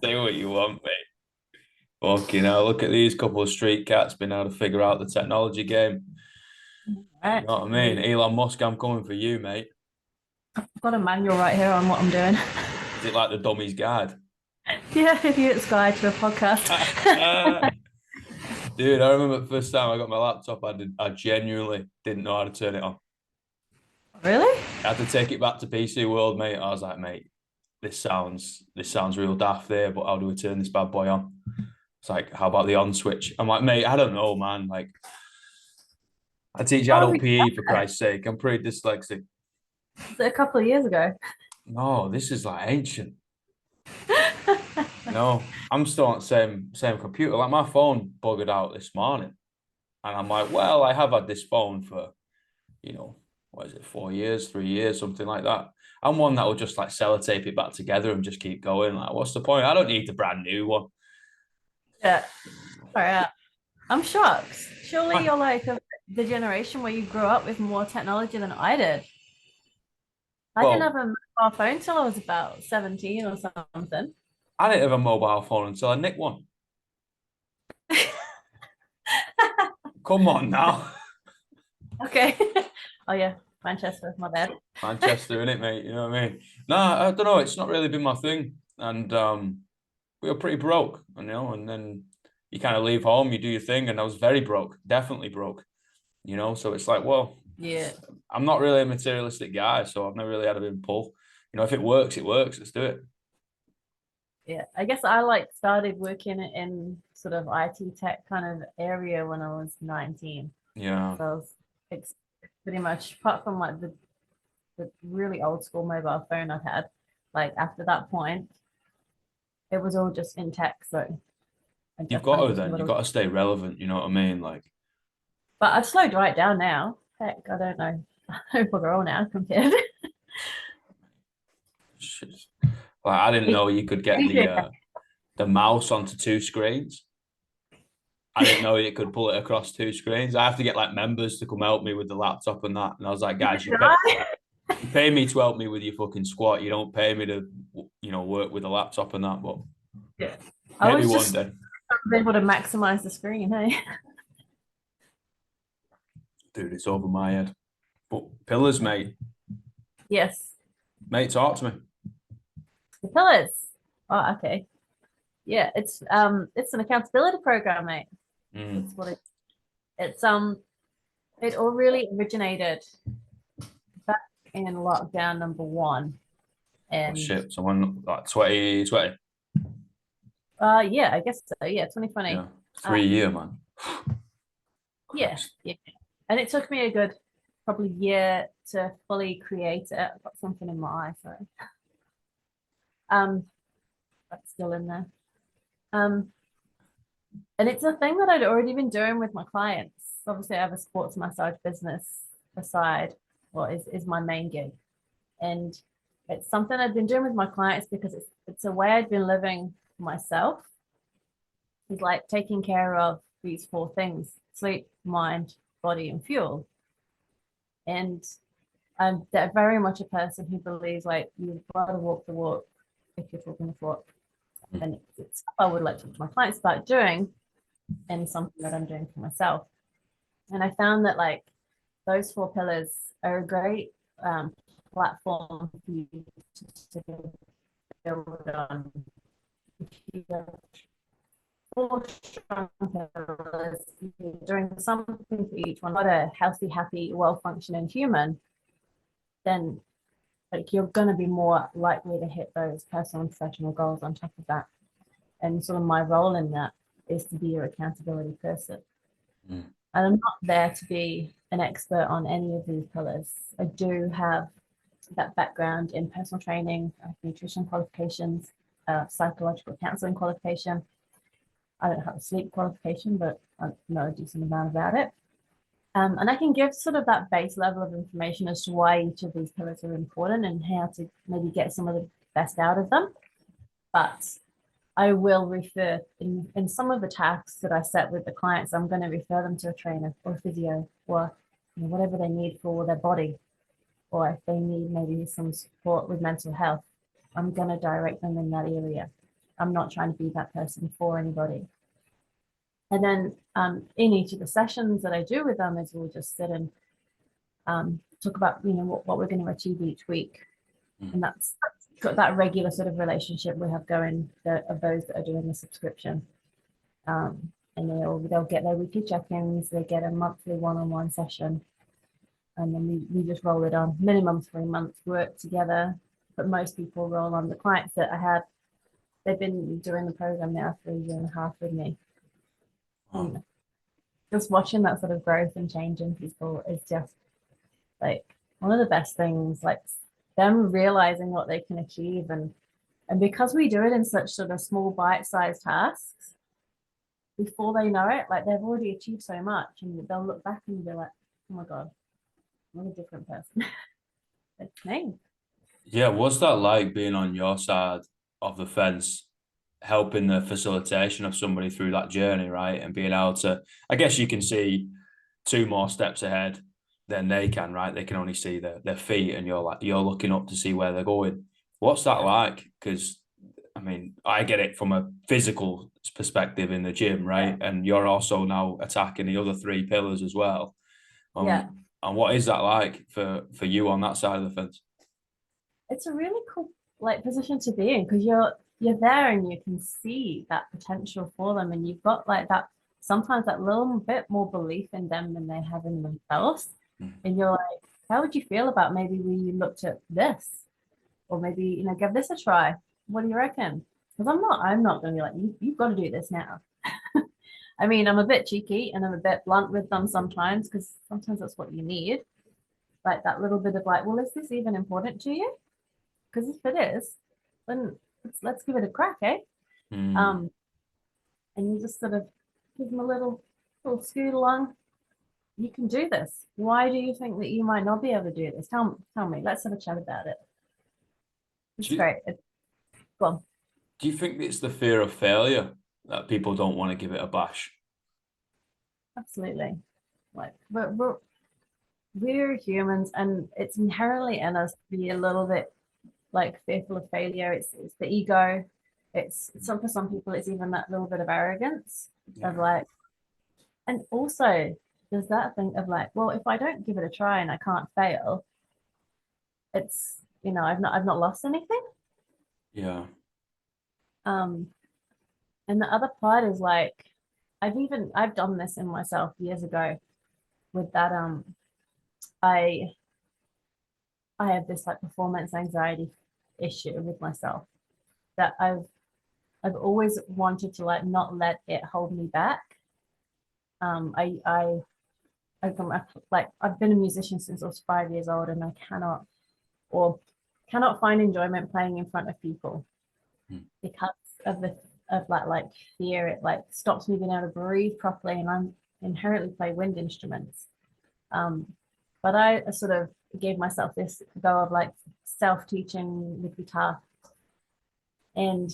Say what you want, mate. Fucking hell, look at these couple of street cats been able to figure out the technology game. You Right. know what I mean? Elon Musk, I'm coming for you, mate. I've got a manual right here on what I'm doing. Is it like the dummy's guide? Yeah, idiot's guide to a podcast. Dude, I remember the first time I got my laptop, I genuinely didn't know how to turn it on. Really? I had to take it back to PC World, mate. I was like, mate, this sounds real daft there, but how do we turn this bad boy on? It's like, how about the on switch? I'm like, mate, I don't know, man. Like, I teach Oh, adult PE for Christ's sake. I'm pretty dyslexic. was it a couple of years ago? No, this is like ancient. No, I'm still on the same computer. Like my phone buggered out this morning, and I'm like, well, I have had this phone for, what is it, 4 years, 3 years, something like that. I'm one that will just like sellotape it back together and just keep going. Like, what's the point? I don't need a brand new one. Yeah. All right. I'm shocked. Surely I, you're like the generation where you grew up with more technology than I did. I didn't well, have a mobile phone till I was about 17 or something. I didn't have a mobile phone until I nicked one. Come on now. Okay. Oh yeah, Manchester, my bad. Manchester, in it, mate. You know what I mean? Nah, I don't know. It's not really been my thing. And we were pretty broke, and then you kind of leave home, you do your thing, and I was very broke, definitely broke. So it's like, well, Yeah. I'm not really a materialistic guy, so I've never really had a big pull. If it works, it works. Let's do it. Yeah, I guess I like started working in sort of IT tech kind of area when I was 19. Yeah. So I was ex pretty much, apart from like the really old school mobile phone I had, like after that point, it was all just in tech. So I You've just got kind of to just then. You've little, got to stay relevant. You know what I mean? Like, but I've slowed right down now. Heck, I don't know. I don't bugger all now compared. shit. Like I didn't know you could get the mouse onto two screens. I didn't know you could pull it across two screens. I have to get like members to come help me with the laptop and that. And I was like, guys, you pay me to help me with your fucking squat. You don't pay me to, work with a laptop and that. But Yeah. I maybe was one just day. able to maximize the screen, hey? Dude, it's over my head. But pillars, mate. Yes. Mate, talk to me. The pillars. Oh, okay. Yeah, it's an accountability program, mate. Mm. That's what it's it all really originated back in lockdown number one. Oh And shit. Someone like 2020. yeah, I guess so. Yeah, 2020. Yeah. Uh 3 year, man. yeah, Christ. yeah. And it took me a good probably year to fully create it. I've got something in my eye, sorry. Um, that's still in there. Um, and it's a thing that I'd already been doing with my clients. Obviously, I have a sports massage business aside, well, is my main gig. And it's something I've been doing with my clients because it's a way I've been living myself. Is like taking care of these four things: sleep, mind, body, and fuel. And I'm very much a person who believes like you've got to walk the walk if you're talking the talk. And it's stuff I would like to talk to my clients about doing and something that I'm doing for myself. And I found that like those four pillars are a great platform for you to build on. If you have four strong pillars, you're doing something for each one, not a healthy, happy, well-functioning human, then like you're going to be more likely to hit those personal and professional goals on top of that. And sort of my role in that is to be your accountability person. Mm. And I'm not there to be an expert on any of these pillars. I do have that background in personal training, nutrition qualifications, psychological counseling qualification. I don't have a sleep qualification, but I know a decent amount about it. And I can give sort of that base level of information as to why each of these pillars are important and how to maybe get some of the best out of them. But I will refer in some of the tasks that I set with the clients, I'm going to refer them to a trainer or a physio or whatever they need for their body. Or if they need maybe some support with mental health, I'm going to direct them in that area. I'm not trying to be that person for anybody. And then in each of the sessions that I do with them is we'll just sit and talk about, you know, what we're going to achieve each week. And that's got that regular sort of relationship we have going of those that are doing the subscription. And they'll get their weekly check-ins, they get a monthly one-on-one session, and then we just roll it on. Minimum 3 months work together, but most people roll on. The clients that I have, they've been doing the program now for 1.5 years with me. And just watching that sort of growth and change in people is just like one of the best things, like them realizing what they can achieve. And because we do it in such sort of small bite-sized tasks, before they know it, like they've already achieved so much, and they'll look back and be like, oh my God, I'm a different person. It's me. Yeah, what's that like being on your side of the fence, helping the facilitation of somebody through that journey, right? And being able to, I guess you can see 2 more steps ahead than they can, right? They can only see their feet, and you're looking up to see where they're going. What's that like? Because I mean, I get it from a physical perspective in the gym, right? And you're also now attacking the other 3 pillars as well. Yeah. And what is that like for you on that side of the fence? It's a really cool like position to be in because you're there and you can see that potential for them, and you've got like that sometimes that little bit more belief in them than they have in themselves. And you're like, how would you feel about maybe we looked at this, or maybe, you know, give this a try? What do you reckon? Because I'm not going to be like, you've got to do this now. I mean, I'm a bit cheeky and I'm a bit blunt with them sometimes because sometimes that's what you need. Like that little bit of like, well, is this even important to you? Because if it is, then let's give it a crack, eh? Mm. Um, and you just sort of give them a little scoot along. You can do this. Why do you think that you might not be able to do this? Tell me. Let's have a chat about it. It's Do you, great. Go on. do you think it's the fear of failure that people don't want to give it a bash? Absolutely. Like we're humans, and it's inherently in us to be a little bit like fearful of failure. It's the ego. It's some for some people. It's even that little bit of arrogance of like, and also there's that thing of like, well, if I don't give it a try and I can't fail, it's, you know, I've not lost anything. Yeah. Um, and the other part is like, I've done this in myself years ago with that. I I have this like performance anxiety issue with myself that I've always wanted to like not let it hold me back. Um, I I I've been, like I've been a musician since I was 5 years old, and I cannot find enjoyment playing in front of people because of the of like fear. It like stops me being able to breathe properly, and I'm inherently play wind instruments. Um, but I sort of gave myself this go of like self-teaching with guitar, and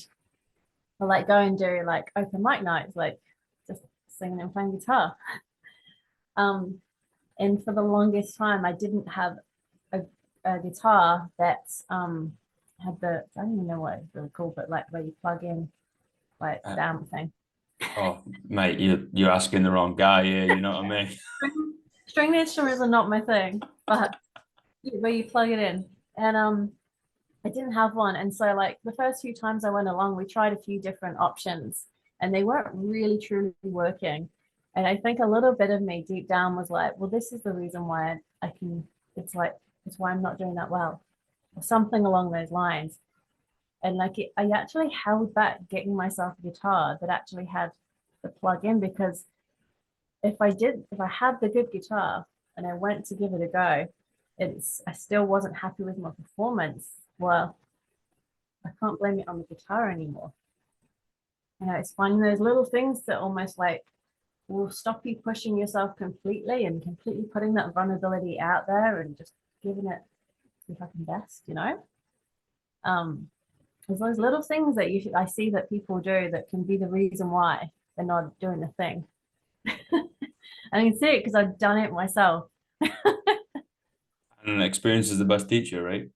I like go and do like open mic nights, like just singing and playing guitar. Um, and for the longest time, I didn't have a guitar that had the, I don't even know what it's really called, but like where you plug in like Uh, the amp thing. oh, mate, you're asking the wrong guy here. You know what I mean? String instruments are not my thing, but where you plug it in. And I didn't have one. And so like the first few times I went along, we tried a few different options and they weren't really truly working. And I think a little bit of me deep down was like, well, this is the reason why I can, it's like, it's why I'm not doing that well, or something along those lines. And like I actually held back getting myself a guitar that actually had the plug in, because if I had the good guitar and I went to give it a go, I still wasn't happy with my performance. Well, I can't blame it on the guitar anymore. You know, it's finding those little things that almost like will stop you pushing yourself completely and completely putting that vulnerability out there and just giving it your fucking best, you know? There's those little things that I see that people do that can be the reason why they're not doing the thing. I can see it because I've done it myself. And experience is the best teacher, right?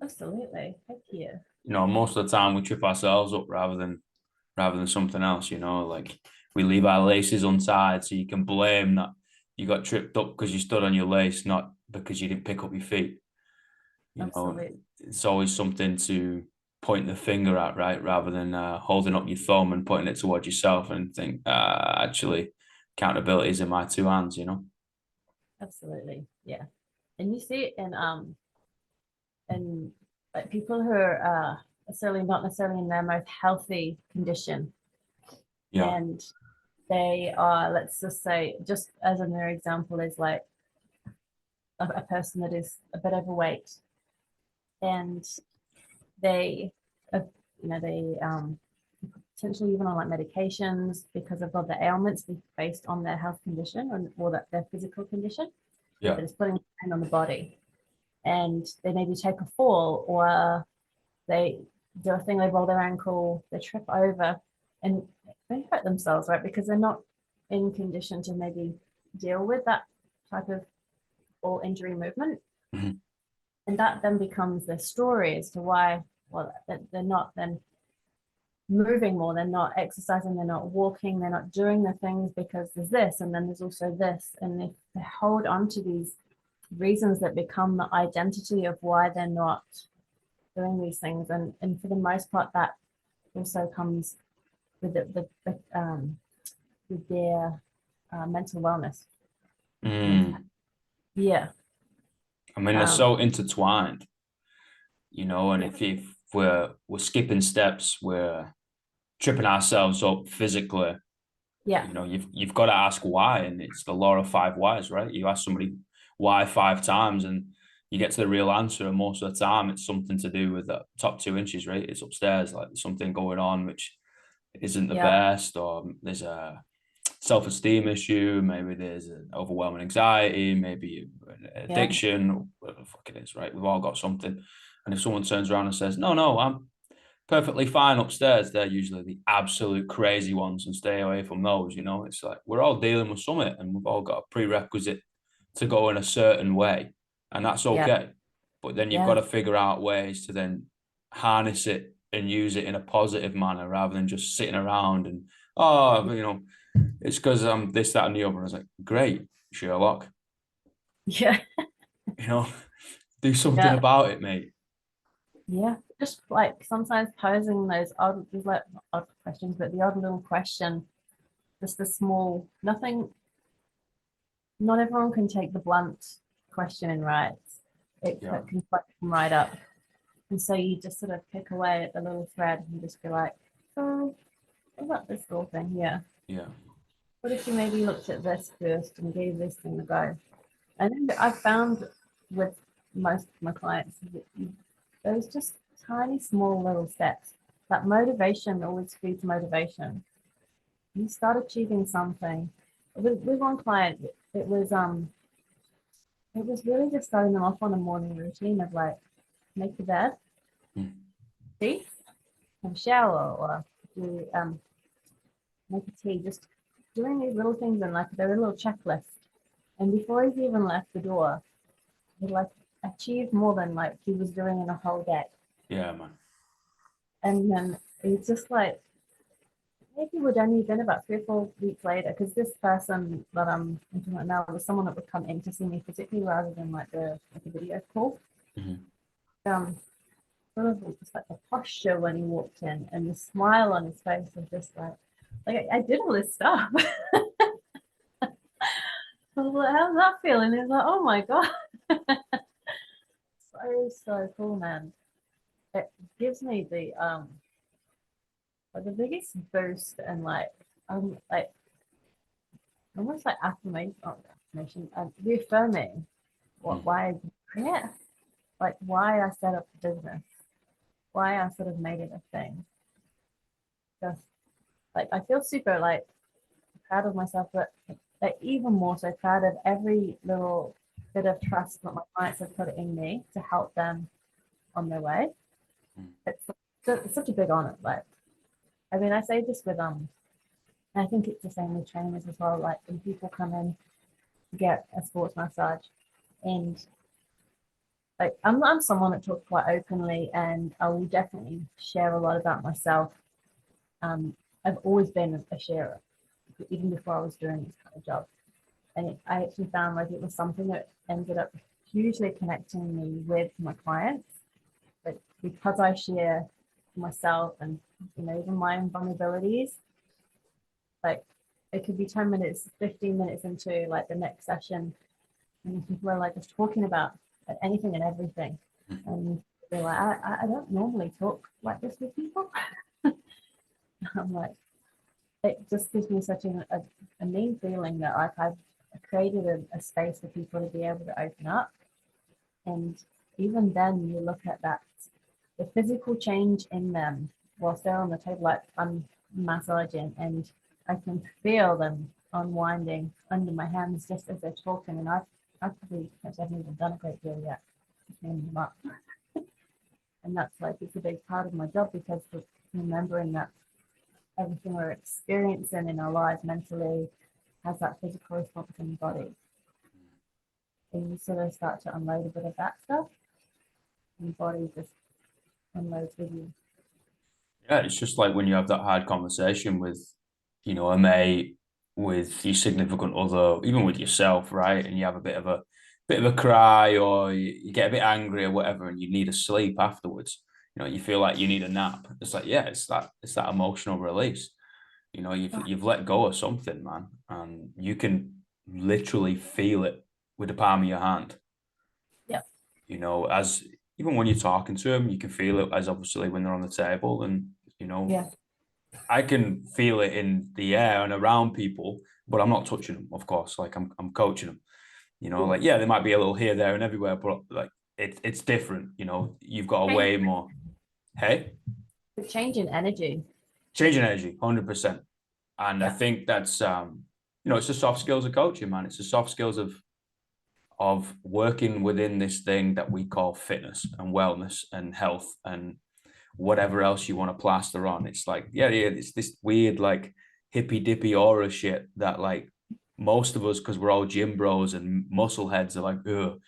Absolutely. Thank you. most of the time we trip ourselves up rather than something else, like we leave our laces untied, so you can blame that you got tripped up because you stood on your lace, not because you didn't pick up your feet. Absolutely. It's always something to point the finger at, right? Rather than holding up your thumb and putting it towards yourself and think, actually, accountability is in my two hands. Absolutely. Yeah. And you see it in like people who are necessarily not necessarily in their most healthy condition. Yeah. And they are, let's just say, just as another example, is like a person that is a bit overweight and they, uh, they potentially even on like medications because of other ailments based on their health condition or that their physical condition Yeah. that is putting strain on the body. And they maybe take a fall or they do a thing, they roll their ankle, they trip over and they hurt themselves, right? Because they're not in condition to maybe deal with that type of all injury movement. Mhm. And that then becomes their story as to why, well, they're not then moving more, they're not exercising, they're not walking, they're not doing the things because there's this, and then there's also this. And if they hold on to these reasons that become the identity of why they're not doing these things, and for the most part, that also comes with with their mental wellness. Mm. Yeah. I mean, they're Um, so intertwined, and yeah. if we're skipping steps, we're tripping ourselves up physically. Yeah. You've got to ask why, and it's the law of five whys, right? You ask somebody why five times, and you get to the real answer. And most of the time, it's something to do with the top 2 inches, right? It's upstairs, like there's something going on which isn't the Yeah. best, or there's a self-esteem issue, maybe there's an overwhelming anxiety, maybe an Yeah. addiction, whatever the fuck it is, right? We've all got something. And if someone turns around and says, no, I'm perfectly fine upstairs, they're usually the absolute crazy ones and stay away from those. It's like we're all dealing with something and we've all got a prerequisite to go in a certain way, and that's Yeah. okay. But then you've got Yeah. to figure out ways to then harness it and use it in a positive manner rather than just sitting around and, it's because I'm this, that, and the other. I was like, great, Sherlock, Yeah. you know, do something Yeah. about it, mate. Yeah. Just like sometimes posing those odd, these like not odd questions, but the odd little question, just the small, nothing, not everyone can take the blunt question and right. It Yeah. can fuck them right up. And so you just sort of pick away at the little thread and just be like, oh, what about this little thing here? Yeah. What if you maybe looked at this first and gave this thing a go? And then I've found with most of my clients that those just tiny, small little steps, that motivation always feeds motivation. You start achieving something. With one client, it was really just starting them off on a morning routine of like make the bed, Mm. see, have a shower, or do make a tea. Just doing these little things and like their little checklist. And before he's even left the door, he like achieved more than like he was doing in a whole day. Yeah, man. And then it's just like maybe it would only been about 3 or 4 weeks later, because this person that I'm talking about now was someone that would come in to see me physically rather than like a video call. Mm-hmm. Um, sort of just like the posture when he walked in and the smile on his face was just like I did all this stuff. I was like, how's that feeling? He's like, oh my god, so cool, man. It gives me the biggest boost and like almost like affirmation, not affirmation, reaffirming Mm. why I did it, like why I set up the business, why I sort of made it a thing. Just like I feel super like proud of myself, but like even more so proud of every little bit of trust that my clients have put in me to help them on their way. Mm. It's such a big honor. Like, I mean, I say this with I think it's the same with trainers as well. Like when people come in to get a sports massage, and like I'm someone that talks quite openly, and I will definitely share a lot about myself. I've always been a sharer, even before I was doing this kind of job. And I actually found like it was something that ended up hugely connecting me with my clients. But because I share myself and even my own vulnerabilities, like it could be 10 minutes, 15 minutes into like the next session, and people are like just talking about anything and everything. And they're like, I don't normally talk like this with people. I'm like, it just gives me such a mean feeling that like I've created a space for people to be able to open up. And even then, you look at that, the physical change in them whilst they're on the table, like I'm massaging, and I can feel them unwinding under my hands just as they're talking. And I've probably haven't even done a great deal yet, just warming them up. And that's like, it's a big part of my job, because remembering that everything we're experiencing in our lives mentally has that physical response in the body. And you sort of start to unload a bit of that stuff, and the body just unloads with you. Yeah, it's just like when you have that hard conversation with, a mate, with your significant other, even with yourself, right? And you have a bit of a cry, or you get a bit angry or whatever, and you need a sleep afterwards. You feel like you need a nap. It's like, yeah, it's that emotional release. You've let go of something, man, and you can literally feel it with the palm of your hand. Yeah. As even when you're talking to them, you can feel it as obviously when they're on the table, and Yeah. I can feel it in the air and around people, but I'm not touching them, of course. Like I'm coaching them. Yeah. Like yeah, they might be a little here, there, and everywhere, but like it's different. You've got a Change, way more. Hey, the change in energy. changing energy, 100%. And I Yeah. think that's it's the soft skills of coaching, man. It's the soft skills of working within this thing that we call fitness and wellness and health and whatever else you want to plaster on. It's like, yeah, it's this weird, like hippy dippy aura shit that like most of us, because we're all gym bros and muscle heads, are like, ugh,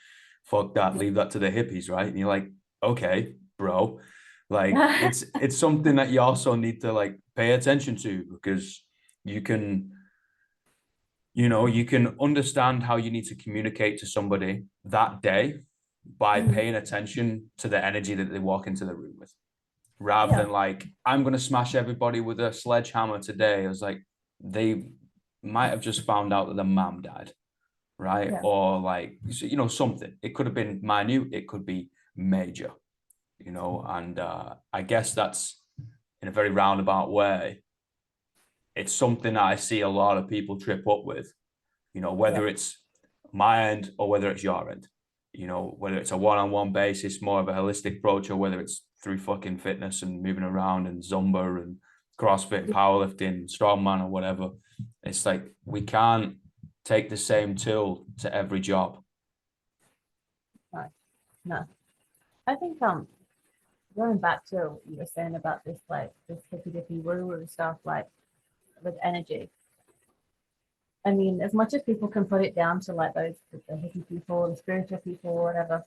fuck that, leave that to the hippies, right? And you're like, okay, bro. Like it's something that you also need to like pay attention to, because you can you can understand how you need to communicate to somebody that day by paying attention to the energy that they walk into the room with, rather Yeah. than like, I'm going to smash everybody with a sledgehammer today. I was like, they might have just found out that their mom died, right? Yeah. Or like, something. It could have been minute, it could be major, and I guess that's, in a very roundabout way, it's something that I see a lot of people trip up with, Yeah. whether it's my end or whether it's your end, whether it's a one-on-one basis, more of a holistic approach, or whether it's through fucking fitness and moving around and Zumba and CrossFit and powerlifting, strongman or whatever. It's like, we can't take the same tool to every job. No. No. I think going back to what you were saying about this, like this hippy dippy woo woo stuff, like with energy. I mean, as much as people can put it down to like those the hippie people, the spiritual people, or whatever,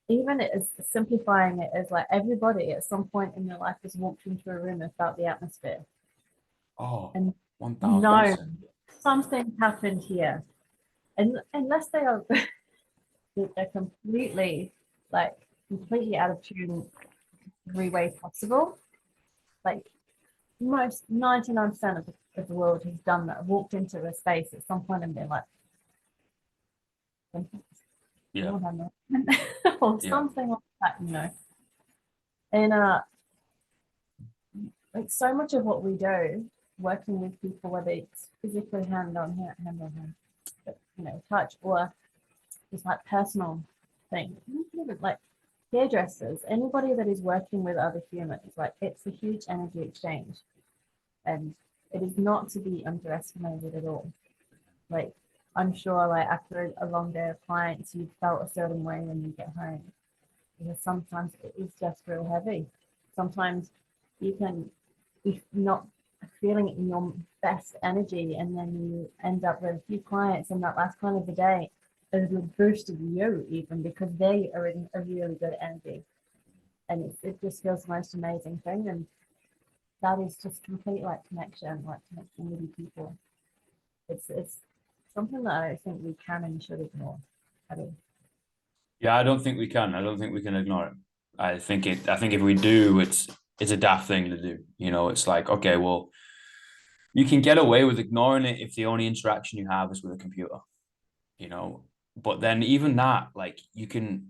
even it is simplifying it as like everybody at some point in their life has walked into a room and felt the atmosphere Oh, and know 1000%. something happened here. And unless they are they're completely out of tune every way possible. Like most 99% of the world has done that, walked into a space at some point and been like, Yeah, or yeah, something like that. And like so much of what we do, working with people, whether it's physically hand on hand, but, touch, or just like personal thing, like hairdressers, anybody that is working with other humans, like it's a huge energy exchange, and it is not to be underestimated at all. Like I'm sure, like after a long day of clients, you felt a certain way when you get home, because sometimes it is just real heavy. Sometimes you can be not feeling it in your best energy, and then you end up with a few clients in that last part of the day a little boost of you even because they are in a really good energy. And it just feels the most amazing thing. And that is just complete like connection, like connecting with people. It's something that I don't think we can and should ignore. I do. Yeah, I don't think we can. I don't think we can ignore it. I think if we do, it's a daft thing to do. You know, it's like, okay, well, you can get away with ignoring it if the only interaction you have is with a computer, you know. But then even that, like you can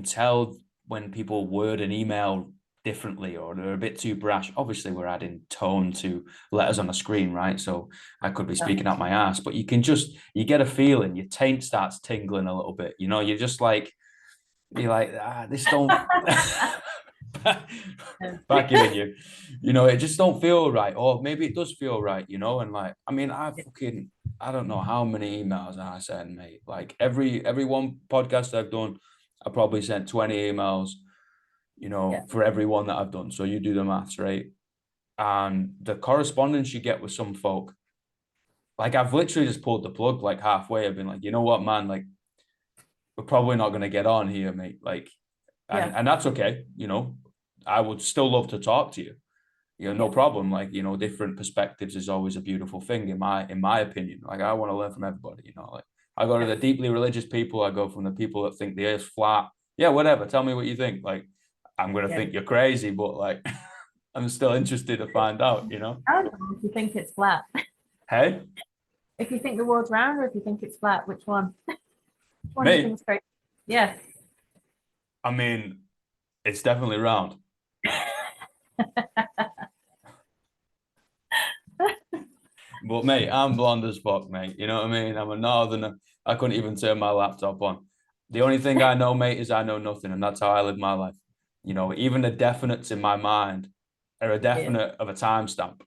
tell when people word an email differently or they're a bit too brash. Obviously, we're adding tone to letters on the screen, right? So I could be Yeah. speaking out my ass, but you get a feeling, your taint starts tingling a little bit, you know, you're like, this don't back it in you. You know, it just don't feel right. Or maybe it does feel right, you know, and like, I mean, I don't know how many emails I send, mate. Like every one podcast I've done, I probably sent 20 emails, you Yeah. know, for every one that I've done. So you do the maths, right? And the correspondence you get with some folk, like I've literally just pulled the plug like halfway. I've been like, you know what, man, like we're probably not gonna get on here, mate. Like, Yeah. and that's okay, you know. I would still love to talk to you. You know, no Yeah. problem. Like, you know, different perspectives is always a beautiful thing in my opinion. Like I want to learn from everybody, you know. Like I go to Yeah. the deeply religious people, I go from the people that think the earth's flat. Yeah, whatever. Tell me what you think. Like, I'm gonna Yeah. think you're crazy, but like I'm still interested to find out, you know. I don't know if you think it's flat. Hey, If you think the world's round or if you think it's flat, which one? Which one do you think me. is crazy? Yeah. I mean, it's definitely round. But mate, I'm blonde as fuck, mate. You know what I mean? I'm a northerner. I couldn't even turn my laptop on. The only thing I know, mate, is I know nothing, and that's how I live my life. You know, even the definites in my mind are a Yeah. definite of a timestamp.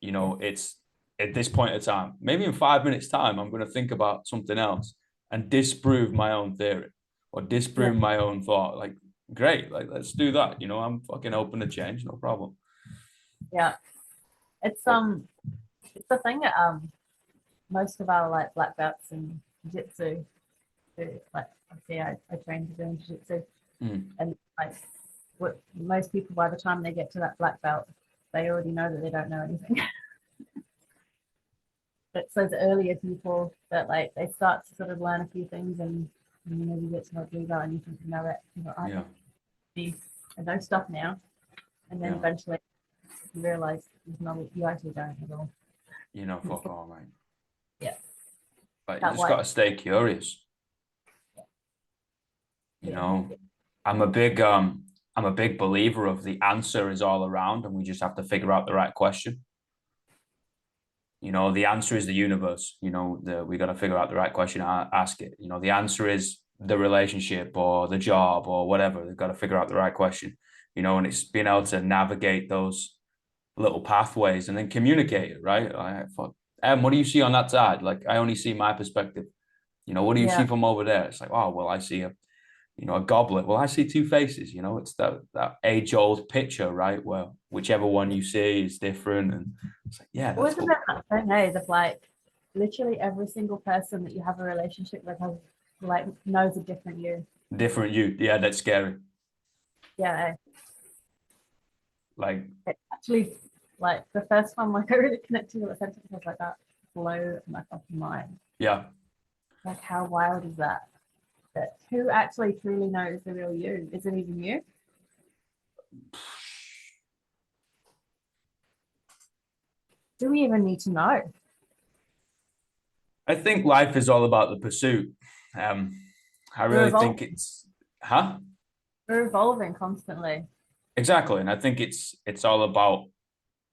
You Yeah. know, it's at this point in time. Maybe in 5 minutes' time, I'm going to think about something else and disprove my own theory or Yeah. disprove my own thought. Like, great, like let's do that. You know, I'm fucking open to change, no problem. Yeah. It's But it's the thing that most of our like black belts in jiu-jitsu do, like obviously I trained to do jiu-jitsu mm, and like what most people by the time they get to that black belt, they already know that they don't know anything. It's those earlier people that like they start to sort of learn a few things and you know you get to like blue belt and you think you know it. You're like, yeah, I know stuff now. And then yeah. eventually you realize you actually don't at all. You know, It's fuck all, mate. yeah, But you that just got white. to stay curious. You Yeah, know, I'm a big I'm a big believer of the answer is all around, and we just have to figure out the right question. You know, the answer is the universe. You know, we got to figure out the right question, ask it. You know, the answer is the relationship or the job or whatever. They've got to figure out the right question. You know, and it's being able to navigate those little pathways and then communicate it, right? Like, fuck, what do you see on that side? Like, I only see my perspective. You know, what do you yeah, see from over there? It's like, oh, well, I see a goblet. Well, I see two faces. You know, it's that age old picture, right? Where whichever one you see is different, and it's like, yeah, that's wasn't cool. that thing, hey, of like literally every single person that you have a relationship with has like knows a different you. Different you. Yeah, that's scary. Yeah, Like, it actually like the first time like I really connected with a sentence was like that blow my fucking mind. yeah, Like how wild is that? That who actually truly knows the real you? Is it even you? Do we even need to know? I think life is all about the pursuit. Um, I We're really think evolving. it's, huh? We're evolving constantly. Exactly, and I think it's all about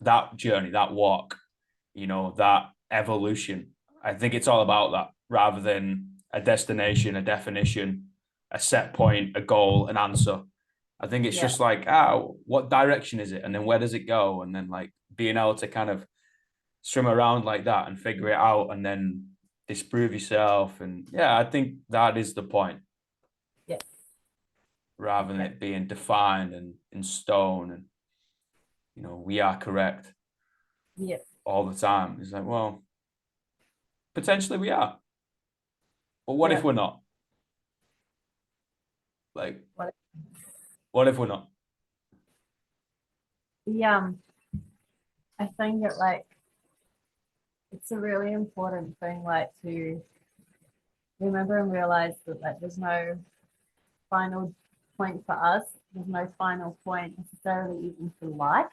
that journey, that walk. You know, that evolution. I think it's all about that rather than a destination, a definition, a set point, a goal, an answer. I think it's Yeah, just like, what direction is it? And then where does it go? And then like being able to kind of swim around like that and figure it out and then disprove yourself. And yeah, I think that is the point yeah, rather than yeah, it being defined and in stone and, you know, we are correct yeah. all the time. It's like, well, potentially we are. But what Yeah. if we're not? Like, What- what if we're not? Yeah. I think that like it's a really important thing like to remember and realize that like there's no final point for us. There's no final point necessarily even for life.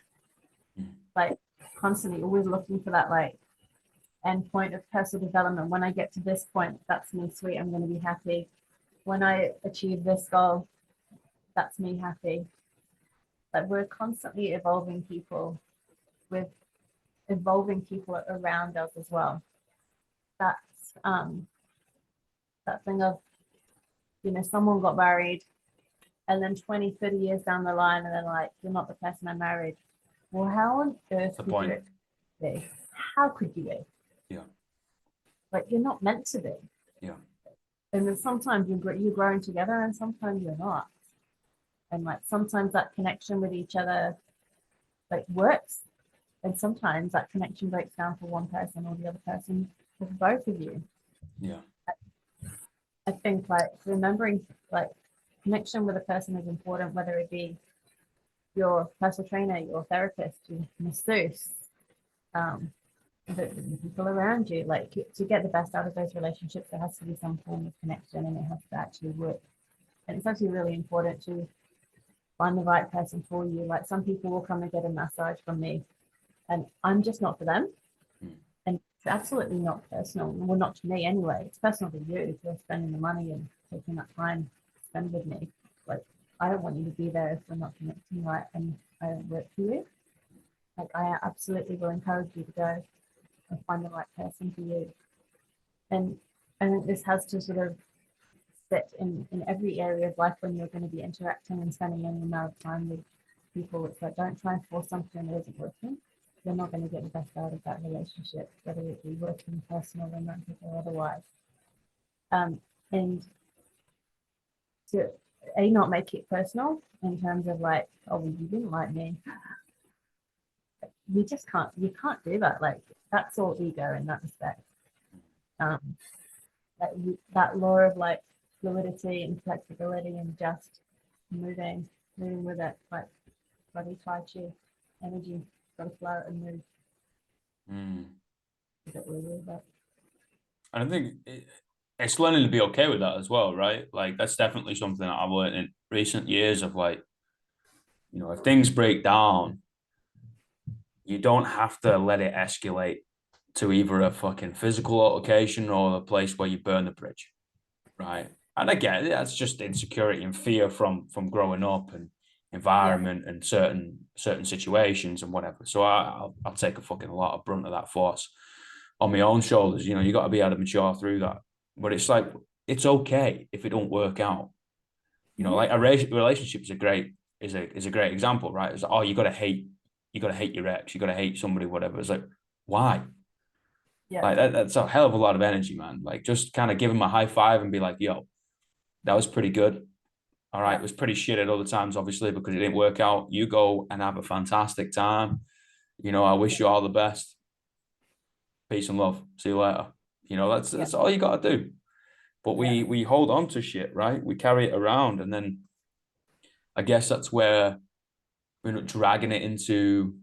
Like constantly always looking for that like end point of personal development. When I get to this point, that's me, sweet, I'm going to be happy. When I achieve this goal, that's me happy. Like we're constantly evolving people with evolving people around us as well. That's that thing of, someone got married and then 20, 30 years down the line and then like, you're not the person I married. Well, how on earth The could point. you be? How could you be? Yeah. Like you're not meant to be. Yeah. And then sometimes you're growing together and sometimes you're not. And like sometimes that connection with each other like works. And sometimes that connection breaks down for one person or the other person for both of you. Yeah. I think like remembering like connection with a person is important, whether it be your personal trainer, your therapist, your masseuse, the people around you. Like to get the best out of those relationships, there has to be some form of connection and it has to actually work. And it's actually really important to find the right person for you. Like some people will come and get a massage from me and I'm just not for them. And it's absolutely not personal. Well, not to me anyway. It's personal to you if you're spending the money and taking that time to spend with me. Like I don't want you to be there if we're not connecting right and I don't work for you. Like I absolutely will encourage you to go and find the right person for you. And I think this has to sort of sit in every area of life when you're going to be interacting and spending any amount of time with people. It's like don't try and force something that isn't working. You're not going to get the best out of that relationship, whether it be working, personal, romantic, or otherwise. And to not make it personal in terms of like, oh, well, you didn't like me. You just can't. You can't do that. Like that's all ego in that respect. Um, that law of like fluidity and flexibility and just moving with it, like body tai chi, energy, got to flow and move. Is it really that? And I think it's learning to be okay with that as well, right? Like that's definitely something that I've learned in recent years of like, if things break down, you don't have to let it escalate to either a fucking physical altercation or a place where you burn the bridge, right? And again, that's just insecurity and fear from growing up and Yeah, environment and certain situations and whatever. So I'll take a fucking lot of brunt of that force on my own shoulders. You got to be able to mature through that. But it's like it's okay if it don't work out. Like a relationship is a great example, right? It's like, oh, you got to hate your ex, you got to hate somebody, whatever. It's like, why? yeah, Like that's a hell of a lot of energy, man. Like just kind of give him a high five and be like, yo, that was pretty good. All right, yeah, it was pretty shit at other times, obviously, because it didn't work out. You go and have a fantastic time. I wish you all the best. Peace and love. See you later. That's yeah, that's all you got to do. But yeah, we hold on to shit, right? We carry it around, and then I guess that's where we're not dragging it into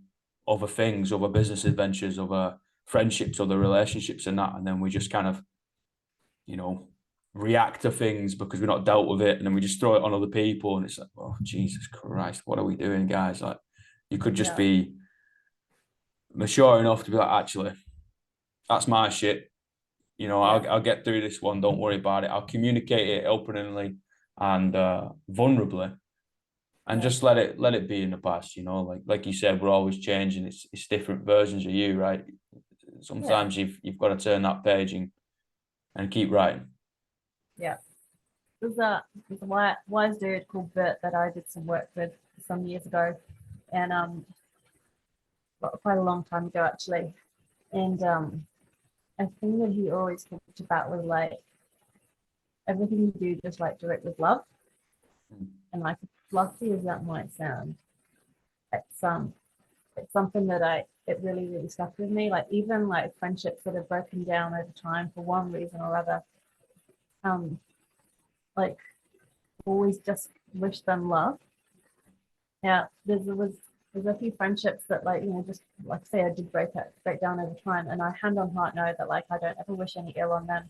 other things, other business adventures, other friendships, other relationships, and that, and then we just kind of, you know, react to things because we're not dealt with it, and then we just throw it on other people, and it's like, oh Jesus Christ, what are we doing, guys? Like, you could just yeah, be mature enough to be like, actually, that's my shit. yeah, I'll get through this one. Don't worry about it. I'll communicate it openly and vulnerably, and yeah, just let it be in the past. Like you said, we're always changing. It's different versions of you, right? yeah, Sometimes you've got to turn that page and keep writing. yeah. There's a wise dude called Bert that I did some work with some years ago, and quite a long time ago actually. And a thing that he always talked about was like everything you do, just like do it with love. And like fluffy as that might sound, it's it's something that it really really stuck with me. Like even like friendships that have broken down over time for one reason or other, um like always just wish them love. Yeah, there's a few friendships that, like, just like say I did break down over time, and I hand on heart know that, like, I don't ever wish any ill on them.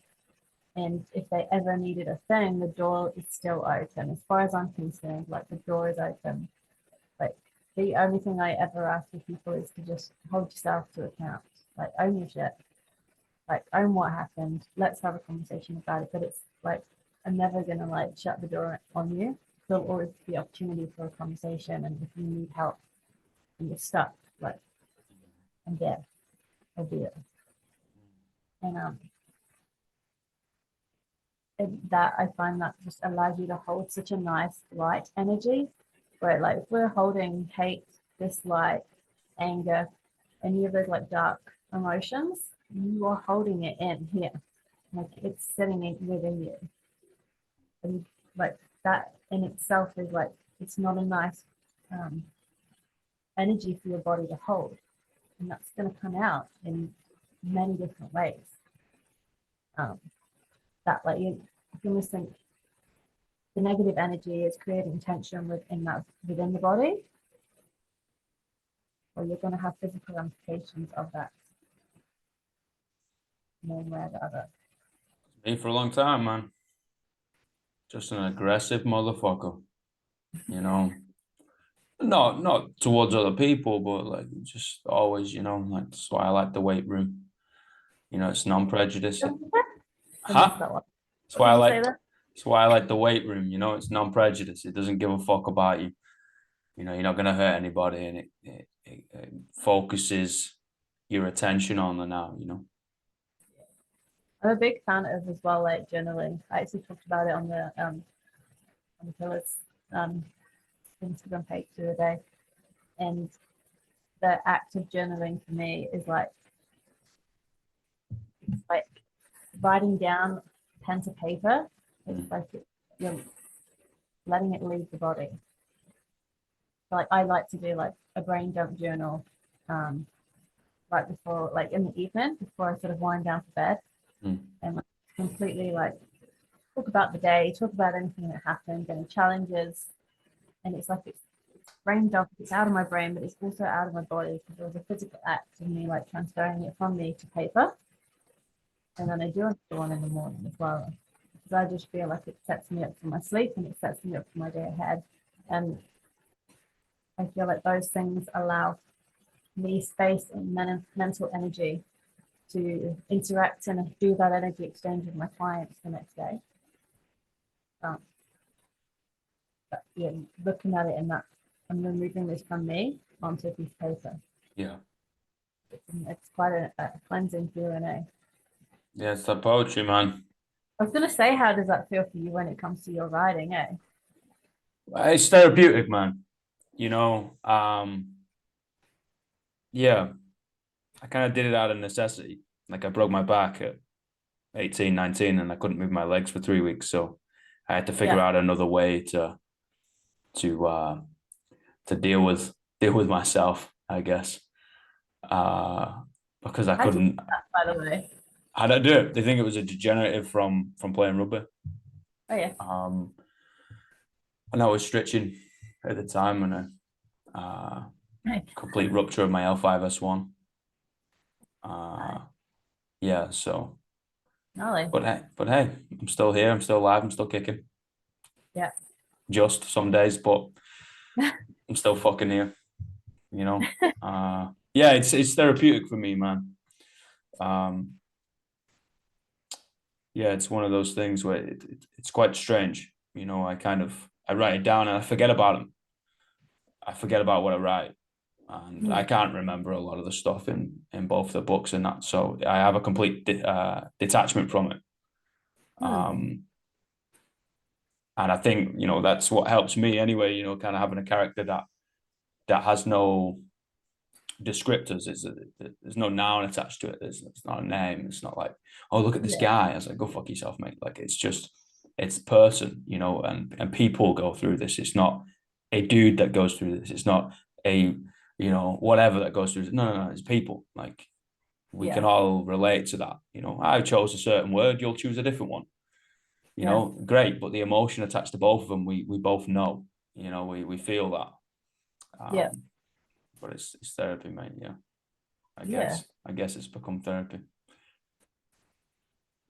And if they ever needed a thing, the door is still open. As far as I'm concerned, like, the door is open. Like, the only thing I ever ask of people is to just hold yourself to account. Like, own your shit. Like, own what happened. Let's have a conversation about it. But it's like, I'm never gonna like shut the door on you. There'll always be opportunity for a conversation, and if you need help and you're stuck, like, I'm there. I'll be it. And that I find that just allows you to hold such a nice light energy, where, like, if we're holding hate, dislike, anger, any of those like dark emotions, you are holding it in here, like it's sitting in within you. And like that in itself is like, it's not a nice energy for your body to hold, and that's going to come out in many different ways. That, like, you can think the negative energy is creating tension within the body, or you're going to have physical ramifications of that one way or the other. Me for a long time, man. Just an aggressive motherfucker, you know. Not towards other people, but like just always, like that's why I like the weight room. It's non-prejudice. I missed Huh? that one. That's What why did I you say like there? that's why I like the weight room, it's non-prejudice. It doesn't give a fuck about you. You're not gonna hurt anybody, and it focuses your attention on the now. I'm a big fan of as well, like, journaling. I actually talked about it on the Pillars Instagram page the other day, and the act of journaling for me is like, it's like writing down pen to paper. It's like you're letting it leave the body. So, like, I like to do like a brain dump journal right before, like in the evening, before I sort of wind down for bed, and like completely like talk about the day, talk about anything that happened, any challenges, and it's like it's brain dump. It's out of my brain, but it's also out of my body, because there was a physical act of me like transferring it from me to paper, and then I do another one in the morning as well, because I just feel like it sets me up for my sleep and it sets me up for my day ahead, and I feel like those things allow me space and mental energy to interact and do that energy exchange with my clients the next day. But yeah, looking at it in that, I'm removing this from me onto a piece of paper. Yeah. It's quite a cleansing feeling, eh? Yeah, it's the poetry, man. I was gonna say, how does that feel for you when it comes to your writing, eh? It's therapeutic, man. Yeah, I kind of did it out of necessity. Like I broke my back at 18, 19, and I couldn't move my legs for 3 weeks. So I had to figure out another way to to deal with myself, I guess. Because I How'd you do couldn't. that, by the way? How did I do it? They think it was a degenerative from playing rugby. Oh yeah. And I was stretching at the time, and a complete rupture of my L5S1. Yeah, so. Gnarly. But hey, I'm still here. I'm still alive. I'm still kicking. Yeah. Just some days, but I'm still fucking here. Yeah, it's therapeutic for me, man. Yeah, it's one of those things where it's quite strange. I write it down and I forget about them. I forget about what I write, and I can't remember a lot of the stuff in both the books and that. So I have a complete detachment from it. And I think that's what helps me anyway. Kind of having a character that has no descriptors. There's no noun attached to it. It's not a name. It's not like, oh, look at this guy. I was like, go fuck yourself, mate. Like it's person, and people go through this. It's not a dude that goes through this. It's not a whatever that goes through this. No. It's people. Like we can all relate to that. I chose a certain word. You'll choose a different one. You know, great, but the emotion attached to both of them, we both know. You know, we feel that. Yeah. But it's therapy, mate. Yeah. Yeah. I guess it's become therapy.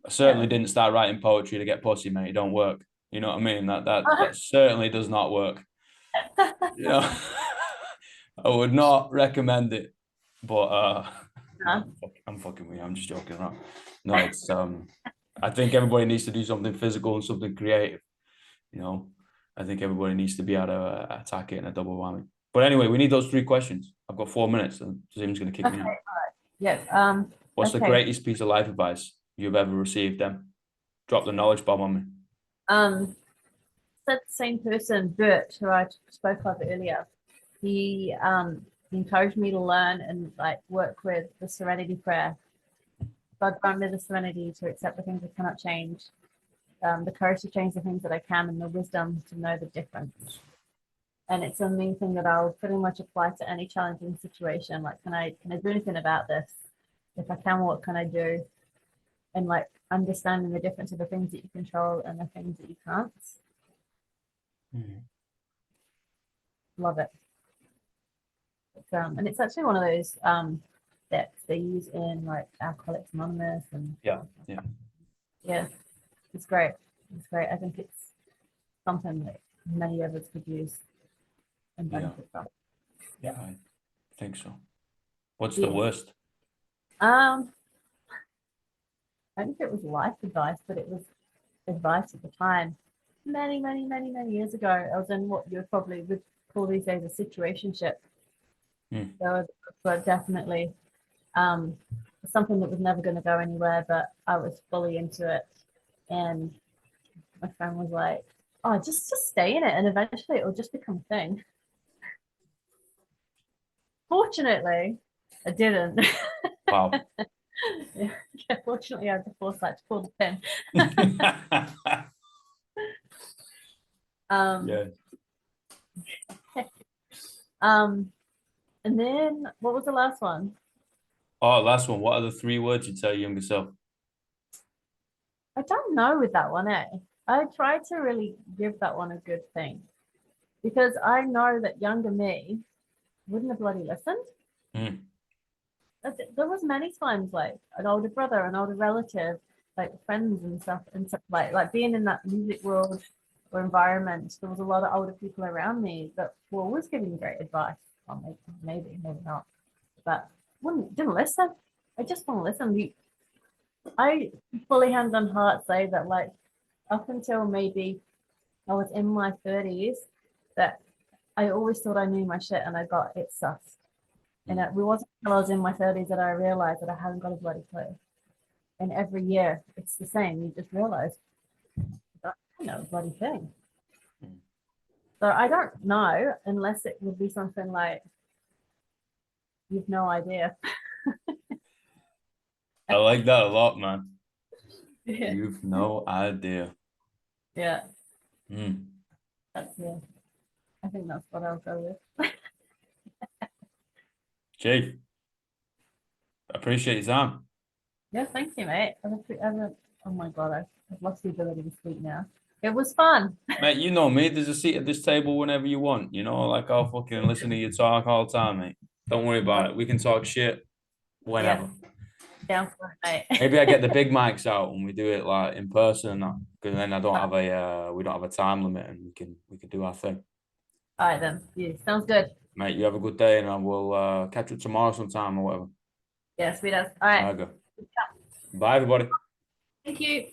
I certainly didn't start writing poetry to get pussy, mate. It don't work. You know what I mean? That certainly does not work. You know, I would not recommend it. But I'm fucking with you. I'm just joking around. No, it's I think everybody needs to do something physical and something creative. You know, I think everybody needs to be able to attack it in a double whammy. But anyway, we need those 3 questions. I've got 4 minutes, and Zim's going to kick me out. Yeah. What's the greatest piece of life advice you've ever received? Then, drop the knowledge bomb on me. That same person, Bert, who I spoke of earlier, he encouraged me to learn and like work with the Serenity Prayer. God grant me the serenity to accept the things I cannot change, the courage to change the things that I can, and the wisdom to know the difference. And it's a main thing that I'll pretty much apply to any challenging situation. Like, can I do anything about this? If I can, what can I do? And like understanding the difference of the things that you control and the things that you can't. Love it. And it's actually one of those that they use in like Alcoholics Anonymous and yeah, it's great. It's great. I think it's something that many of us could use and benefit from. Yeah, I think so. What's the worst? I don't think it was life advice, but it was advice at the time. Many years ago, I was in what you probably would call these days a situationship. So, but definitely something that was never going to go anywhere, but I was fully into it. And my friend was like, "Oh, just stay in it, and eventually it will just become a thing." Fortunately, I didn't. Wow. Yeah, fortunately, I had the foresight to pull the pin. Yeah. And then what was the last one? Oh, last one. What are the 3 words you tell your younger self? I don't know with that one, eh? I try to really give that one a good thing because I know that younger me wouldn't have bloody listened. There was many times like an older brother, an older relative, like friends and stuff like being in that music world or environment. There was a lot of older people around me that were always giving great advice. Well, maybe not, but didn't listen. I just won't listen. I fully hand on heart say that like up until maybe I was in my 30s, that I always thought I knew my shit and I got it sussed. And it wasn't until I was in my 30s that I realized that I hadn't got a bloody clue. And every year it's the same. You just realize I don't know a bloody thing. So I don't know unless it would be something like you've no idea. I like that a lot, man. Yeah. You've no idea. Yeah. I think that's what I'll go with. Chief, appreciate your time. Yeah, thank you, mate. Oh my God, I've lost the ability to speak now. It was fun. Mate, you know me. There's a seat at this table whenever you want. You know, like I'll fucking listen to you talk all the time, mate. Don't worry about it. We can talk shit whenever. Down for it, mate. Maybe I get the big mics out and we do it like in person and that. Because then I don't have we don't have a time limit and we can do our thing. All right then. Yeah, sounds good. Mate, you have a good day and I will catch up tomorrow sometime or whatever. Yeah, sweet as. All right. Bye, everybody. Thank you.